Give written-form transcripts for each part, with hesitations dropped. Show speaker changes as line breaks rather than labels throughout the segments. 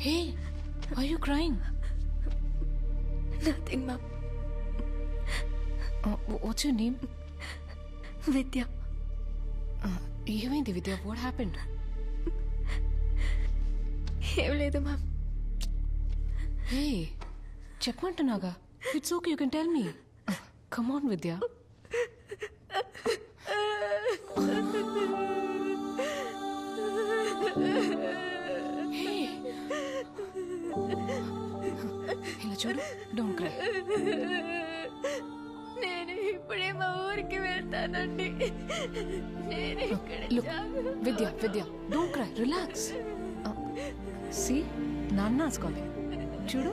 Hey, are you crying?
Nothing, Mom.
What's your name?
Vidya.
ఏమైంది విద్య? What happened?
ఏం లేదు ma'am.
Hey, చెప్పమంటున్నాగా. It's okay, you can tell me. Come on, Vidya. Hey. ఇలా చూడు, don't cry.
నేను ఇప్పుడే మా ఊరికి వెళ్తానండి. నేను ఇక్కడ
Look, Vidya, don't cry, relax. See, Nanna's calling. చూడు.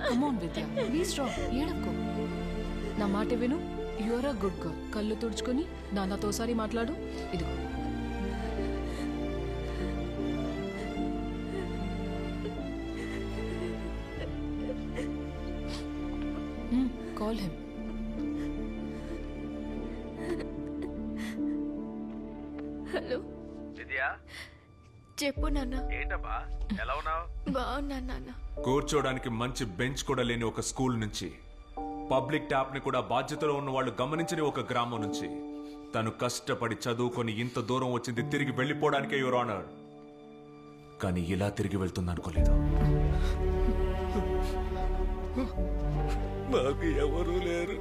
Come on, Vidya, please stop. ఏడవకు. నా మాట విను. You are a good girl. కళ్ళు తుడుచుకొని నాన్నతో ఒకసారి మాట్లాడు. ఇదిగో. Call him.
హలో
విద్యా,
చెప్పు నాన్న.
ఏంటబ్బా ఎలా ఉన్నావు?
బాగున్నాను నాన్న.
కూర్చోడానికి మంచి బెంచ్ కూడా లేని ఒక స్కూల్ నుంచి, పబ్లిక్ ట్యాప్ ని కూడా బాధ్యతలో ఉన్న వాళ్ళు గమనించని ఒక గ్రామం నుంచి తను కష్టపడి చదువుకొని ఇంత దూరం వచ్చింది తిరిగి వెళ్ళిపోవడానికే యువర్ ఆనర్. కానీ ఇలా తిరిగి వెళ్తుంది అనుకోలేదు.
నాకు ఎవరూ లేరు,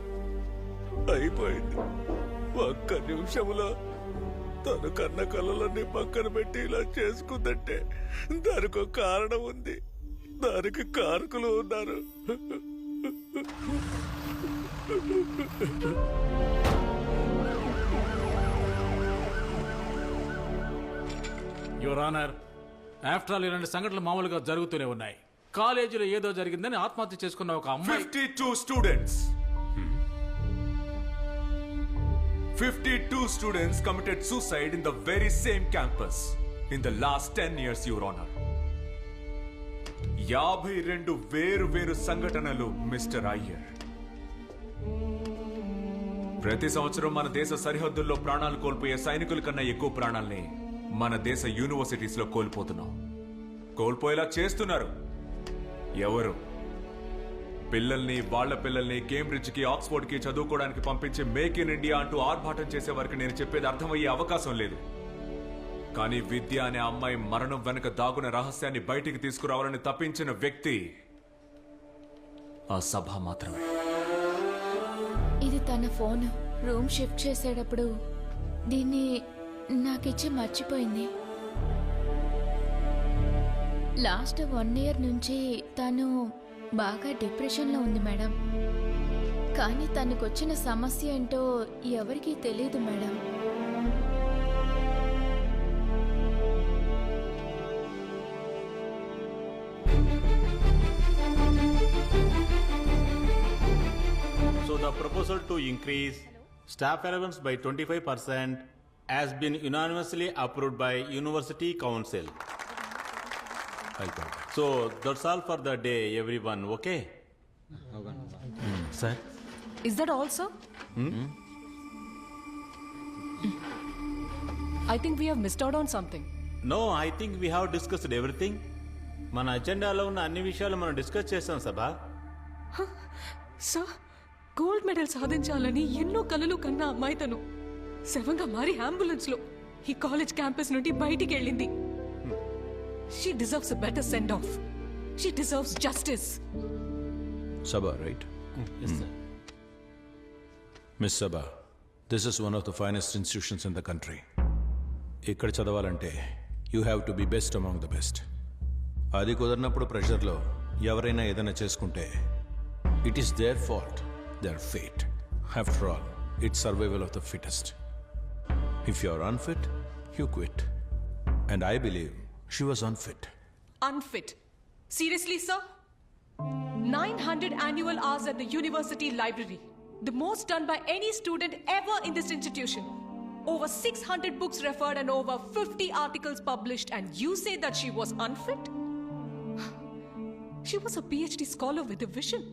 అయిపోయింది. ఒక్క నిమిషంలో తను కన్న కళ్ళలన్నీ పక్కన పెట్టి ఇలా చేసుకుందంటే దానికి ఒక కారణం ఉంది, దానికి కారకులు ఉన్నారు.
యువర్ ఆనర్, ఆఫ్టర్ ఆల్ ఇలాంటి సంఘటనలు మామూలుగా జరుగుతూనే ఉన్నాయి. కాలేజీలో ఏదో జరిగిందని ఆత్మహత్య చేసుకున్న ఒక అమ్మాయి
52 students 52 students committed suicide in the very same campus in the last 10 years, Your Honor. 52 వేరు సంఘటనలు మిస్టర్ అయ్యర్. ప్రతి సంవత్సరం మన దేశ సరిహద్దుల్లో ప్రాణాలు కోల్పోయే సైనికుల కన్నా ఎక్కువ ప్రాణాల్ని మన దేశ యూనివర్సిటీస్ లో కోల్పోయేలా చేస్తున్నారు. ఎవరు? వాళ్ళ పిల్లల్ని కేంబ్రిడ్జ్ కి, ఆక్స్ఫోర్డ్ కి చదువుకోవడానికి పంపించి మేక్ ఇన్ ఇండియా అంటూ ఆర్భాటం చేసే వరకు నేను చెప్పేది అర్థమయ్యే అవకాశం లేదు. కానీ విద్య అనే అమ్మాయి మరణం వెనక దాగున్న రహస్యాన్ని బయటికి తీసుకురావాలని తప్పించిన వ్యక్తి ఆ సభ మాత్రమే.
ఇది తన ఫోన్. రూమ్ షిఫ్ట్ చేసేటప్పుడు దీన్ని నాకిచ్చి మర్చిపోయింది. లాస్ట్ 1 year నుంచి తను బాగా డిప్రెషన్లో ఉంది మేడం. కానీ తనకొచ్చిన సమస్య ఏంటో ఎవరికీ తెలియదు madam.
So the proposal to increase staff allowance by 25% has been unanimously approved by University Council. So that's all for the day, everyone. Okay? Sir?
Is that all, sir? I think we have missed out on something.
No, I think we have discussed everything. మన అజెండాలో ఉన్న అన్ని విషయాలు మనం discuss చేస్తాం సభా.
Sir, gold medal సాధించాలని ఎన్నో కలలు కన్నా అమ్మాయి తను శవంగా మారి అంబులెన్స్ లో ఈ కాలేజ్ క్యాంపస్ నుండి బయటికి వెళ్ళింది. She deserves a better send-off. She deserves justice.
Sabha, right?
Yes, sir.
Miss Sabha, this is one of the finest institutions in the country. ఇక్కడ చదవాలంటే you have to be best among the best. అది కుదరినప్పుడు ప్రెషర్లో ఎవరైనా ఏదైనా చేసుకుంటే it is their fault, their fate. After all, it's survival of the fittest. If you are unfit, you quit. And I believe she was unfit.
Unfit? Seriously, sir? 900 annual hours at the university library. The most done by any student ever in this institution. Over 600 books referred and over 50 articles published, and you say that she was unfit? She was a PhD scholar with a vision.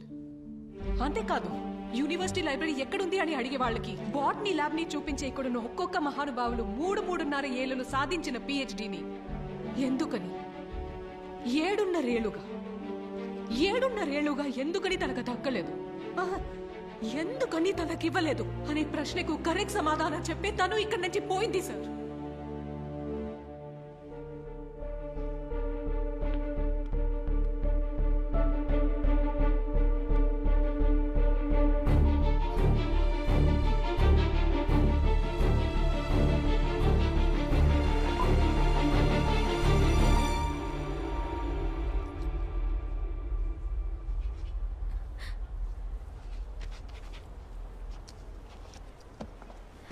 Ante kaadu, university library ఎక్కడుంది అని అడిగే వాళ్ళకి botany lab ని చూపించే ఇక్కడున్న ఒక్కొక్క మహానుభావులు 3.5 ఏళ్లలో సాధించిన పిహెచ్డిని ఎందుకని 7.5 ఏళ్లుగా ఎందుకని తనకు దక్కలేదు, ఎందుకని తనకివ్వలేదు అనే ప్రశ్నకు కరెక్ట్ సమాధానం చెప్పే తను ఇక్కడి నుంచి పోయింది సార్.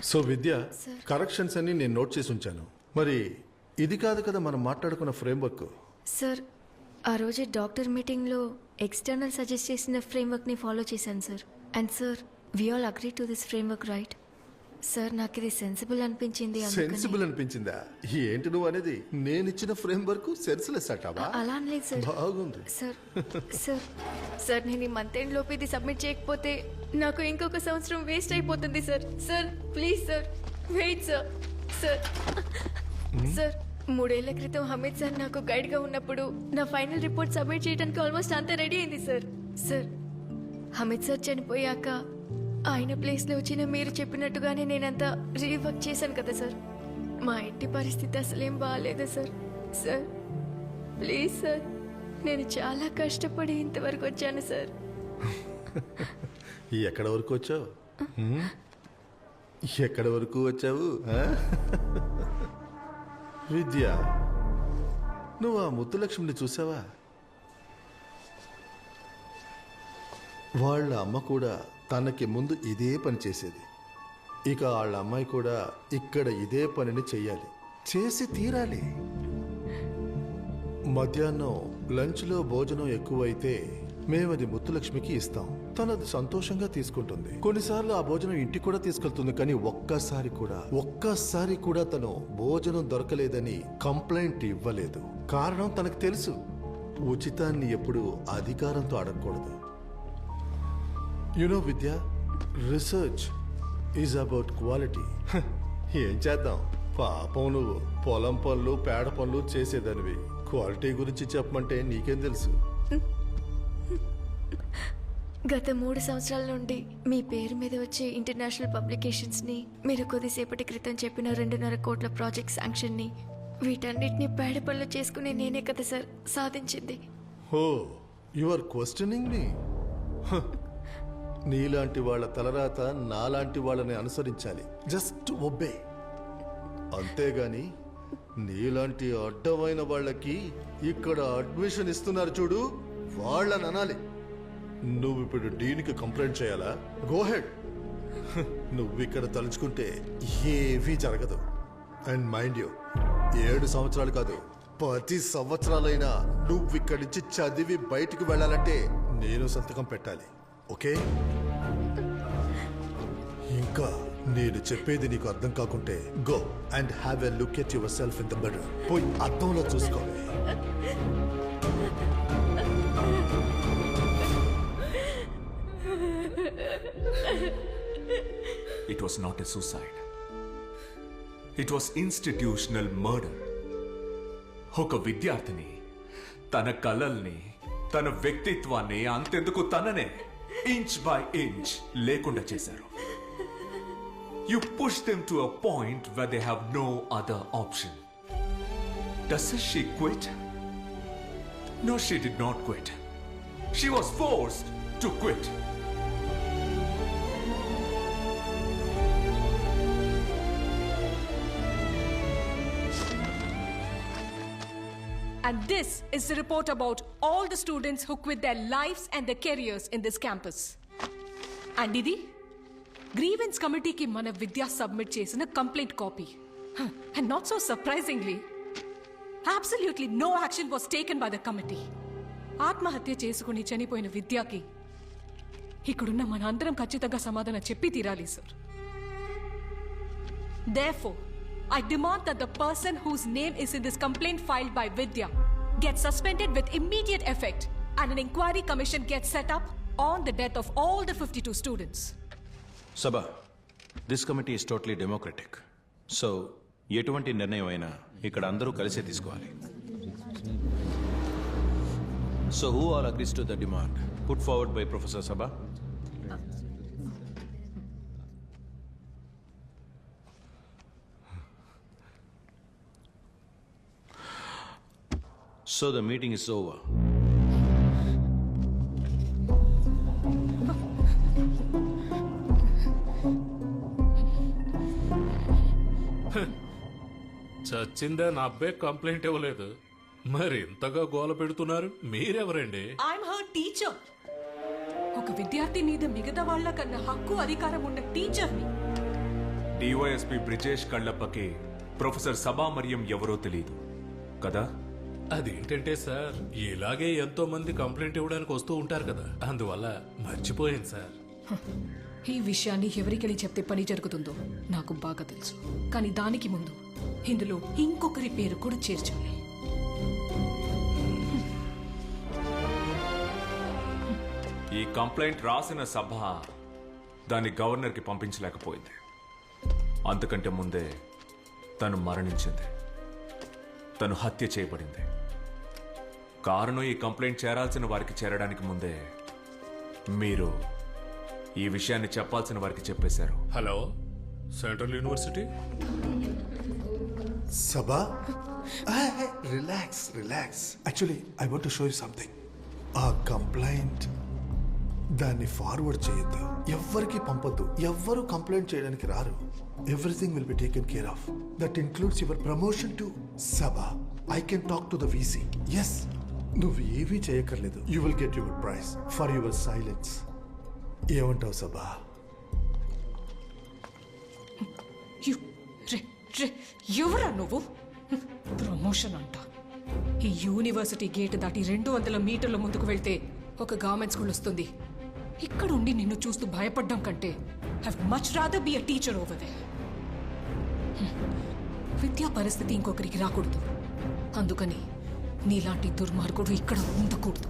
సో విద్య, కరెక్షన్స్ అన్ని నేను నోట్ చేసి ఉంచాను. మరి ఇది కాదు కదా మనం మాట్లాడుకున్న ఫ్రేమ్వర్క్.
సార్, ఆ రోజే డాక్టర్ మీటింగ్లో ఎక్స్టర్నల్ సజెస్ట్ చేసిన ఫ్రేమ్వర్క్ని ఫాలో చేశాను sir. And sir, we all agree to this framework, right? Sir, నాకు ఇది సెన్సిబుల్ అనిపించింది.
సెన్సిబుల్ అనిపించిందా? ఏంటి నువ్వు అనేది? నేను ఇచ్చిన ఫ్రేమ్వర్క్ సెన్స్లెస్ అంటావా?
అలా అనలేదు సార్.
బాగుంది
సార్. సార్ సార్ నేను ఈ మంత్ ఎండ్ లోపు ఇది సబ్మిట్ చేయకపోతే నాకు ఇంకొక సంవత్సరం వేస్ట్ అయిపోతుంది sir. Sir please sir, wait sir. Sir sir 3 ఏళ్ల క్రితం హమీద్ సార్ నాకు గైడ్గా ఉన్నప్పుడు నా ఫైనల్ రిపోర్ట్ సబ్మిట్ చేయడానికి ఆల్మోస్ట్ అంతా రెడీ అయింది సార్. సార్, హమీద్ సార్ చనిపోయాక ఆయన ప్లేస్లో వచ్చిన మీరు చెప్పినట్టుగానే నేనంతా రీవర్క్ చేశాను కదా సార్. మా ఇంటి పరిస్థితి అసలేం బాగాలేదు సార్. సార్ ప్లీజ్ సార్, నేను చాలా కష్టపడి ఇంతవరకు వచ్చాను సార్.
ఎక్కడ వరకు వచ్చావు? ఎక్కడ వరకు వచ్చావు? విద్య, నువ్వు ఆ ముత్తులక్ష్మిని చూసావా? వాళ్ళ అమ్మ కూడా తనకి ముందు ఇదే పని చేసేది. ఇక వాళ్ళ అమ్మాయి కూడా ఇక్కడ ఇదే పనిని చెయ్యాలి, చేసి తీరాలి. మధ్యాహ్నం లంచ్లో భోజనం ఎక్కువైతే మేమది ముత్తులక్ష్మికి ఇస్తాం. తనది సంతోషంగా తీసుకుంటుంది. కొన్నిసార్లు ఆ భోజనం ఇంటికి కూడా తీసుకెళ్తుంది. కానీ ఒక్కసారి కూడా తను భోజనం దొరకలేదని కంప్లైంట్ ఇవ్వలేదు. కారణం తనకు తెలుసు, ఉచితాన్ని ఎప్పుడు అధికారంతో అడగకూడదు. You know Vidya, research is about quality. ఏం చేద్దాం, పాపం నువ్వు పొలం పనులు పేడ పనులు చేసేదానివి. క్వాలిటీ గురించి చెప్పమంటే నీకేం తెలుసు?
గత 3 సంవత్సరాల నుండి మీ పేరు మీద వచ్చే ఇంటర్నేషనల్ పబ్లికేషన్స్ని, మీరు కొద్దిసేపటి క్రితం చెప్పిన 2.5 కోట్ల ప్రాజెక్ట్ శాంక్షన్ని, వీటన్నిటిని పేడ పనులు చేసుకుని నేనే కదా సార్ సాధించింది.
ఓ, యు ఆర్ క్వశ్చనింగ్ మీ. నీలాంటి వాళ్ళ తలరాత నాలాంటి వాళ్ళని అనుసరించాలి. Just obey. అంతేగాని నీలాంటి అడ్డమైన వాళ్ళకి ఇక్కడ అడ్మిషన్ ఇస్తున్నారు చూడు, వాళ్ళని అనాలి. నువ్వు ఇప్పుడు డీన్కి కంప్లైంట్ చేయాలా? Go head. నువ్వు ఇక్కడ తలుచుకుంటే ఏవీ జరగదు. అండ్ మైండ్ యూ, 7 సంవత్సరాలు కాదు, 10 సంవత్సరాలైనా నువ్వు ఇక్కడి నుంచి చదివి బయటికి వెళ్ళాలంటే నేను సంతకం పెట్టాలి. ఓకే? ఇంకా నేను చెప్పేది నీకు అర్థం కాకుంటే go and have a look at your self in the mirror. పోయి అద్దంలో చూసుకోవాలి.
It was not a suicide. It was institutional murder. ఒక విద్యార్థిని తన కలల్ని, తన వ్యక్తిత్వాన్ని, అంతెందుకు తననే ఇంచ్ బై ఇంచ్ లేకుండా చేశారు. You push them to a point where they have no other option. Doesn't she quit? No, she did not quit. She was forced to quit.
And this is the report about all the students who quit their lives and their careers in this campus. And idi grievance committee ki mana Vidya submit chesina complete copy. And not so surprisingly, absolutely no action was taken by the committee. ఆత్మహత్య చేసుకుని చనిపోయిన విద్యకి ఇక్కడున్న మన అందరం ఖచ్చితంగా సమాధానం చెప్పి తీరాలి sir. Therefore, I demand that the person whose name is in this complaint filed by Vidya gets suspended with immediate effect and an inquiry commission gets set up on the death of all the 52 students.
Sabha, this committee is totally democratic. So, ఎటువంటి నిర్ణయం అయినా ఇక్కడ అందరూ కలిసే తీసుకోవాలి. So, who all agrees to the demand put forward by Professor Sabha? So the meeting is over.
చచ్చిందా నా అబ్బాయి complaint ఇవ్వలేదు, మరి ఇంతగా గోల పెడుతున్నారు మీరెవరండి?
I'm her teacher. ఒక విద్యార్థి మీద మిగతా వాళ్ళ కన్నా హక్కు అధికారం ఉన్న టీచర్ని.
డివైఎస్పీ బ్రిజేష్ కళ్ళప్పకి ప్రొఫెసర్ సభా మరియం ఎవరో తెలియదు కదా?
అదేంటంటే సార్, ఇలాగే ఎంతో మంది కంప్లైంట్ ఇవ్వడానికి వస్తూ ఉంటారు కదా, అందువల్ల మర్చిపోయాను సార్.
ఈ విషయాన్ని ఎవరికెళ్ళి చెప్తే పని జరుగుతుందో నాకు బాగా తెలుసు. కానీ దానికి ముందు ఇందులో ఇంకొకరి పేరు కూడా చేర్చాలి.
ఈ కంప్లైంట్ రాసిన సభ దాన్ని గవర్నర్కి పంపించలేకపోయింది. అంతకంటే ముందే తను మరణించింది. తను హత్య చేయబడింది. కారణం ఈ కంప్లైంట్ చేరాల్సిన వారికి చేరడానికి ముందే మీరు ఈ విషయాన్ని చెప్పాల్సిన వారికి చెప్పేశారు.
Hello, central university.
Sabha? Relax. Actually, I want to show you something. ఆ కంప్లైంట్ దాన్ని ఫార్వర్డ్ చేయొద్దు, ఎవ్వరికి పంపొద్దు. ఎవ్వరు కంప్లైంట్ చేయడానికి రారు. Everything will be taken care of. That includes your promotion to Sabha. I can talk to the VC. Yes, నువ్వు ఏమీ చేయక్కర్లేదు. You will get your prize for your silence. ఏమంటావు సభా?
ఎవరా నువ్వు? ప్రమోషన్ అంట. ఈ యూనివర్సిటీ గేట్ దాటి 200 మీటర్ల ముందుకు వెళ్తే ఒక గవర్నమెంట్ స్కూల్ వస్తుంది. ఇక్కడ ఉండి నిన్ను చూస్తూ భయపడ్డం కంటే I would much rather be a teacher over there. విద్యా పరిస్థితి ఇంకొకరికి రాకూడదు. అందుకని నీలాంటి దుర్మార్గుడు ఇక్కడ ఉండకూడదు.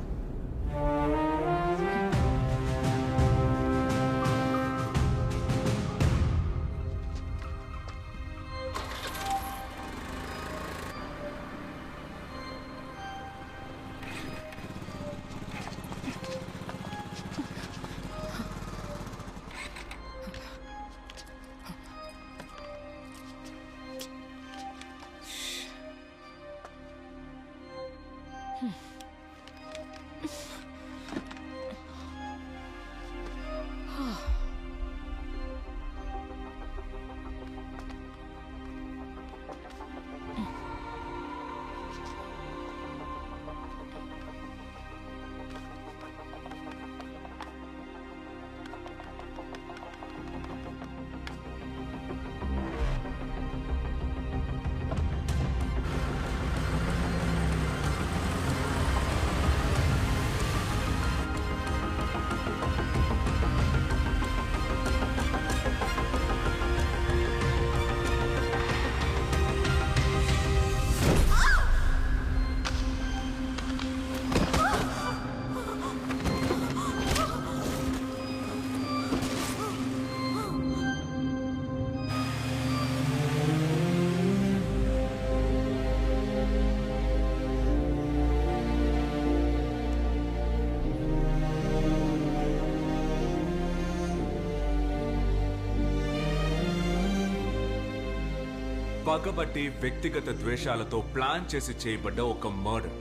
పగబట్టి వ్యక్తిగత ద్వేషాలతో ప్లాన్ చేసి చేయబడ్డ ఒక murder.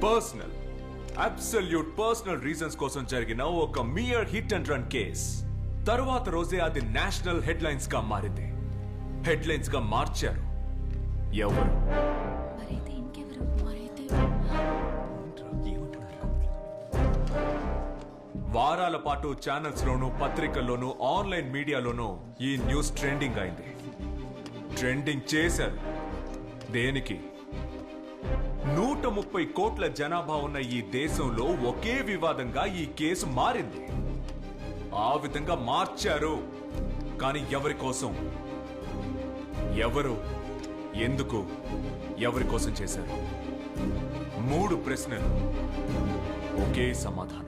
Personal, absolute personal reasons కోసం జరిగిన ఒక mere hit and run case. తరువాత రోజే అది నేషనల్ హెడ్లైన్స్ గా మారింది. హెడ్లైన్స్ గా మార్చారు ఎవరు? వారాల పాటు ఛానల్స్ లోను, పత్రికల్లోనూ, ఆన్లైన్ మీడియాలోనూ ఈ న్యూస్ ట్రెండింగ్ అయింది. ట్రెండింగ్ చేశారు. దేనికి? 130 కోట్ల జనాభా ఉన్న ఈ దేశంలో ఒకే వివాదంగా ఈ కేసు మారింది. ఆ విధంగా మార్చారు. కానీ ఎవరి కోసం? ఎవరు? ఎందుకు? ఎవరి కోసం చేశారు? 3 ప్రశ్నలు. ఒకే సమాధానం.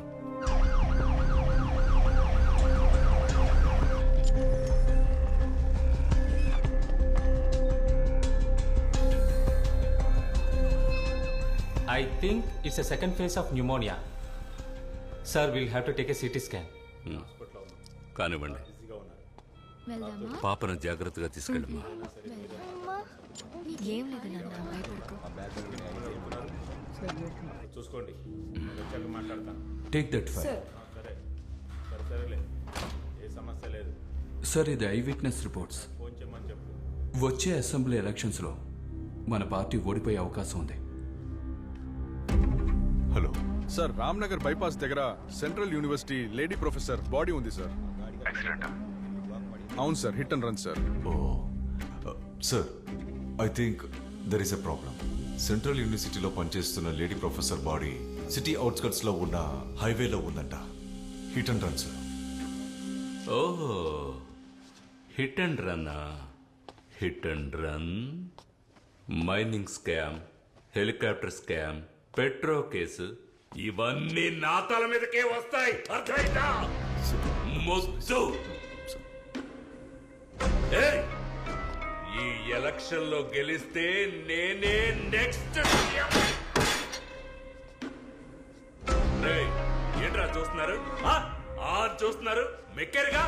I think it's a second phase of pneumonia. Sir, we'll have to take a CT scan.
కానివ్వండి,
వెళ్దామా?
పాపను జాగ్రత్తగా తీసుకెళ్ళమ్మా.
ఏం లేదు నాన్న, భయపడుకో.
చూసుకోండి, వచ్చాక మాట్లాడతాను.
Take that file.
సరేలే, ఏ సమస్య లేదు.
సార్, ఇది ఐ విట్నెస్ రిపోర్ట్స్.
ఫోన్ చేయమని చెప్పు.
వచ్చే అసెంబ్లీ ఎలక్షన్స్లో మన పార్టీ ఓడిపోయే అవకాశం ఉంది.
హలో సార్, రామ్నగర్ బైపాస్ దగ్గర central university lady professor body ఉంది సార్. అవును sir, hit and run sir.
Sir, I think there is a problem. Central యూనివర్సిటీలో పనిచేస్తున్న lady professor body city outskirts లో ఉన్న హైవేలో ఉందంట. Hit and run sir.
ఓహో, hit and run. Hit and run, mining scam, helicopter scam, petro case, ఇవన్నీ నా తల మీదకే వస్తాయి. అర్థమైందా? మొద్దు. ఏయ్, ఈ ఎలక్షన్ లో గెలిస్తే నేనే నెక్స్ట్. ఏంట్రా చూస్తున్నారు? చూస్తున్నారు, మెక్కారుగా.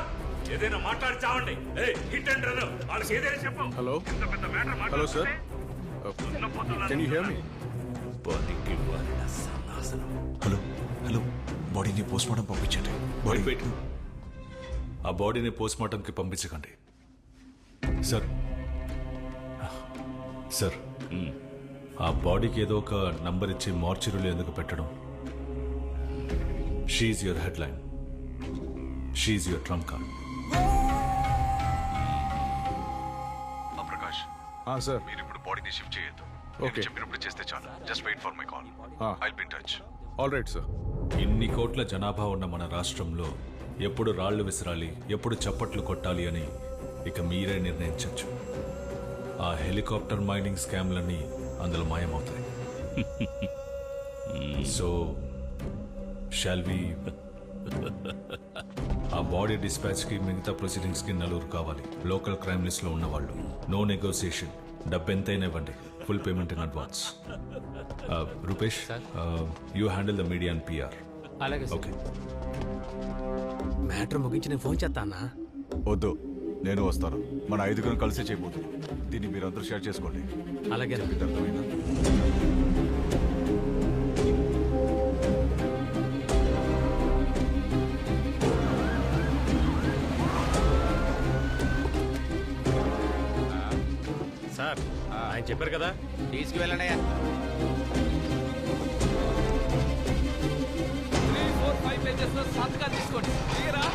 ఏదైనా మాట్లాడి చావండి. హిట్ అండ్ రన్, వాళ్ళకి ఏదైనా చెప్పు.
Hello hello sir, can you hear me?
Hello hello, బాడీని పోస్ట్ మార్టం పంపించండి. ఆ బాడీని పోస్ట్ మార్టంకి పంపించకండి సార్. సార్, ఆ బాడీకి ఏదో ఒక నంబర్ ఇచ్చి మార్చురీలో ఎందుకు పెట్టడం? షీఈ్ యువర్ హెడ్ లైన్, షీఈ్ your trump card. Prakash
sir,
మీరు ఇప్పుడు బాడీని షిఫ్ట్ చేయొద్దు.
ఓకే,
చెప్పినప్పుడు చేస్తే చాలు. Just wait for my call. I'll be in touch.
All right sir.
ఇన్ని కోట్ల జనాభా ఉన్న మన రాష్ట్రంలో ఎప్పుడు రాళ్లు విసరాలి, ఎప్పుడు చప్పట్లు కొట్టాలి అని ఇక మీరే నిర్ణయించవచ్చు. ఆ హెలికాప్టర్ మైనింగ్ స్కామ్లన్నీ అందులో మాయమవుతాయి. So shall we? ఆ బాడీ డిస్పాచ్కి మిగతా ప్రొసీడింగ్స్కి 4 కావాలి. లోకల్ క్రైమ్ లిస్ట్లో ఉన్నవాళ్ళు. No negotiation. డబ్బు ఎంతైనా ఇవ్వండి. Full payment in advance. Rupesh, you handle the media and PR.
అలాగే సార్.
ఓకే.
మ్యాటర్ ముగించి నేను ఫోన్ చేస్తానా?
వద్దు, నేను వస్తాను. మన 5 కలిసి చేయబోతుంది. దీన్ని మీరందరూ షేర్ చేసుకోండి.
అలాగే.
అర్థమైందా?
సార్, ఆయన చెప్పారు కదా, తీసుకువెళ్ళండి.
3-4-5 పేజెస్ లో సంతకాలు తీసుకోండి. క్లియరా?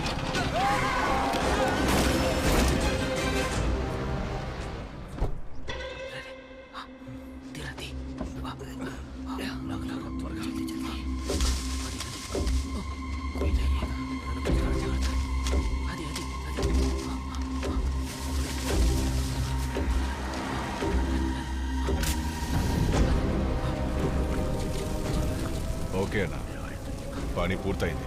ఓకే అన్న, పని పూర్తయింది.